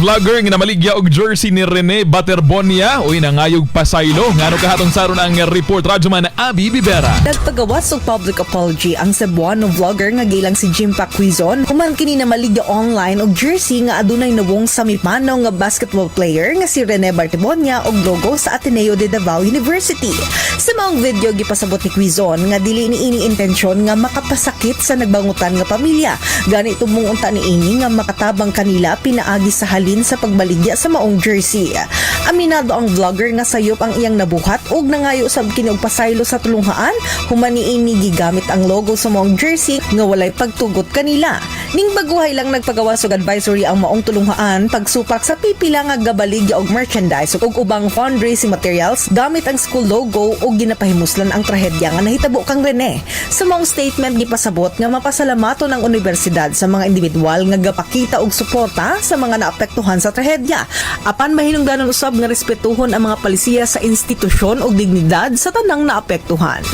Vlogger nga namaligya og jersey ni Rene Baterbonia uy nangayog pasaylo ngano kahatong saron ang report radyoman Abi Bibera. Nagpagawas og public apology ang Cebuano vlogger nga gilang si Jim Pacquizon human kini namaligya online og jersey nga adunay nawong samipano nga basketball player nga si Rene Baterbonia og logo sa Ateneo de Davao University. Sa maong video gipasabot ni Quizon nga dili niini intensyon nga makapasakit sa nagbangutan nga pamilya. Gani tumong unta niini nga makatabang kanila pinaagi sa halin sa pagbaligya sa maong jersey. Aminado ang vlogger nga sayop ang iyang nabuhat ug nangayo sab kini og pasaylo sa tulunghaan human niini gigamit ang logo sa maong jersey nga walay pagtugot kanila. Ning baguhay lang nagpagawas og advisory ang maong tulunghaan pagsupak sa pipila nga gabaligya og merchandise ug ubang fundraising materials gamit ang school logo ug ginapahimuslan ang trahedya nga nahitabo kang Rene. Sa maong statement gipasabot nga mapasalamaton ang universidad sa mga individual nga gapakita og suporta sa mga naapektuhan sa trahedya. Apan mahinungdanon usab nga respetuhon ang mga palisiya sa institusyon ug dignidad sa tanang naapektuhan.